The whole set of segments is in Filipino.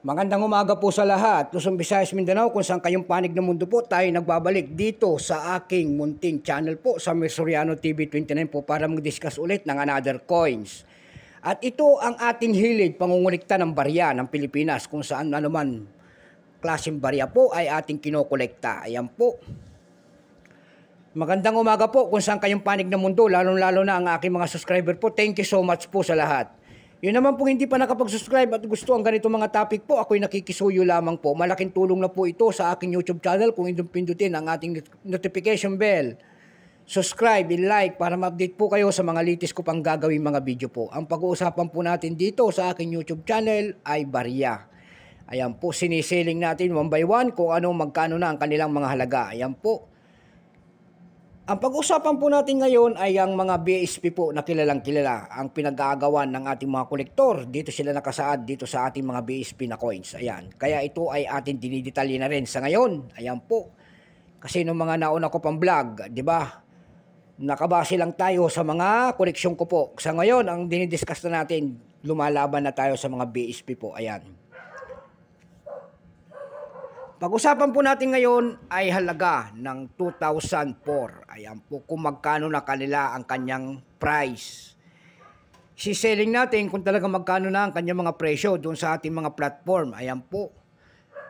Magandang umaga po sa lahat. Luzon, Visayas, Mindanao, kung saan kayong panig ng mundo po, tayo nagbabalik dito sa aking munting channel po sa Mersoriano TV 29 po para mag-discuss ulit ng another coins. At ito ang ating hilig, pangungulikta ng barya ng Pilipinas, kung saan naman klaseng barya po ay ating kinokolekta. Ayan po. Magandang umaga po kung saan kayong panig ng mundo, lalong-lalo na ang aking mga subscriber po. Thank you so much po sa lahat. Yun naman po hindi pa nakapag-subscribe at gusto ang ganito mga topic po, ako'y nakikisuyo lamang po. Malaking tulong na po ito sa aking YouTube channel kung pindutin ang ating notification bell. Subscribe and like para ma-update po kayo sa mga latest ko pang gagawin mga video po. Ang pag-uusapan po natin dito sa aking YouTube channel ay barya. Ayan po, siniseling natin one by one kung ano magkano na ang kanilang mga halaga. Ayan po. Ang pag-usapan po natin ngayon ay ang mga BSP po na kilalang kilala, ang pinag-aagawan ng ating mga kolektor. Dito sila nakasaad dito sa ating mga BSP na coins. Ayan. Kaya ito ay ating dinidetalye na rin sa ngayon. Ayan po. Kasi nung mga nauna ko pang vlog, di ba? Nakabase lang tayo sa mga koleksyon ko po. Sa ngayon, ang dinidiscuss na natin, lumalaban na tayo sa mga BSP po. Ayan. Pag-usapan po natin ngayon ay halaga ng 2004. Ayan po kung magkano na kanila ang kanyang price. Siselling natin kung talaga magkano na ang kanyang mga presyo doon sa ating mga platform. Ayan po.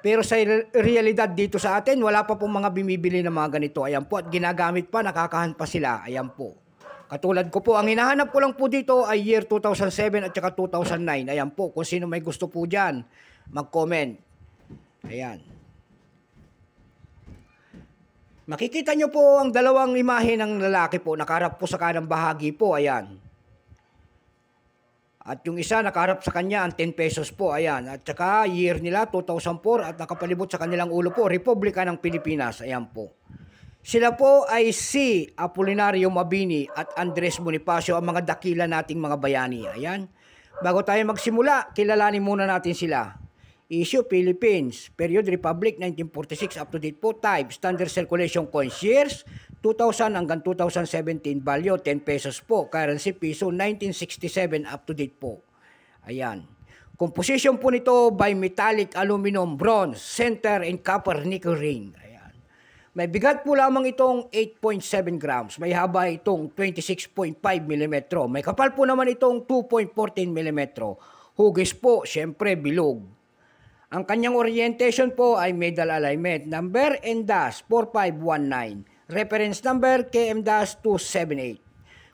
Pero sa realidad dito sa atin, wala pa pong mga bumibili ng mga ganito. Ayan po. At ginagamit pa, nakakahan pa sila. Ayan po. Katulad ko po, ang hinahanap ko lang po dito ay year 2007 at saka 2009. Ayan po. Kung sino may gusto po dyan, mag-comment. Ayan. Makikita nyo po ang dalawang imahe ng lalaki po, nakaharap po sa kanang bahagi po, ayan. At yung isa nakaharap sa kanya ang 10 pesos po, ayan. At saka year nila 2004 at nakapalibot sa kanilang ulo po, Republika ng Pilipinas, ayan po. Sila po ay si Apolinario Mabini at Andres Bonifacio, ang mga dakila nating mga bayani, ayan. Bago tayo magsimula, kilalanin muna natin sila. Issue Philippines, Period Republic 1946 up to date po, type Standard Circulation Coins, years 2000 hanggang 2017, value 10 pesos po, currency piso 1967 up to date po. Ayan. Composition po nito by metallic, aluminum, bronze, center and copper nickel ring. Ayan. May bigat po lamang itong 8.7 grams, may haba itong 26.5 mm, may kapal po naman itong 2.14 mm. Hugis po, syempre bilog. Ang kanyang orientation po ay medal alignment, number NDAS4519, reference number KM-278.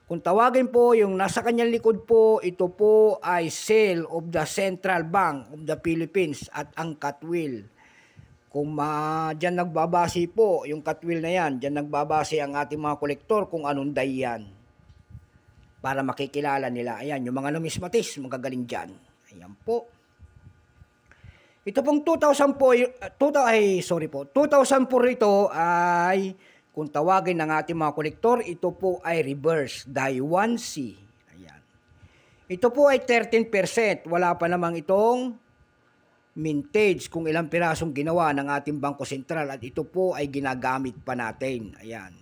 Kung tawagin po yung nasa kanyang likod po, ito po ay seal of the Central Bank of the Philippines at ang catwheel. Kung dyan nagbabase po, yung catwheel na yan, dyan nagbabase ang ating mga kolektor kung anong day yan. Para makikilala nila. Ayan, yung mga numismatis, magagaling dyan. Ayan po. Ito pong 2004 ito ay, kung tawagin ng ating mga kolektor, ito po ay reverse Daiwansi. Ayan. Ito po ay 13%. Wala pa namang itong mintage kung ilang pirasong ginawa ng ating Bangko Sentral at ito po ay ginagamit pa natin. Ayan.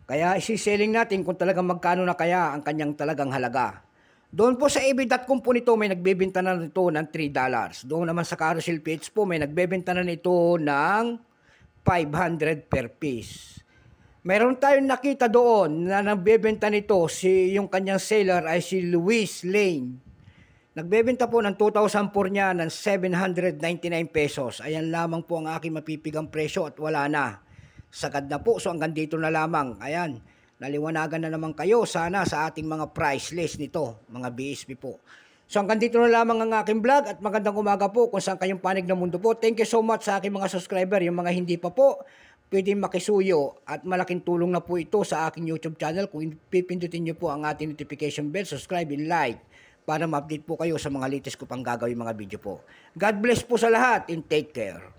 Kaya isiselling natin kung talagang magkano na kaya ang kanyang talagang halaga. Doon po sa eBay.com po nito may nagbebenta na nito ng $3. Doon naman sa Carousel PH po may nagbebenta na nito ng 500 per piece. Meron tayong nakita doon na nagbebenta nito, yung kanyang seller ay si Luis Lane. Nagbebenta po ng 2004 niya ng 799 pesos. Ayan lamang po ang aking mapipigang presyo at wala na. Sagad na po, so hanggang dito na lamang. Ayan. Naliwanagan na naman kayo sana sa ating mga price list nito, mga BSP po. So hanggang dito na lamang ang aking vlog at magandang umaga po kung saan kayong panig ng mundo po. Thank you so much sa aking mga subscriber. Yung mga hindi pa po, pwedeng makisuyo at malaking tulong na po ito sa aking YouTube channel. Kung pipindutin nyo po ang ating notification bell, subscribe and like para ma-update po kayo sa mga latest ko pang gagawin mga video po. God bless po sa lahat and take care.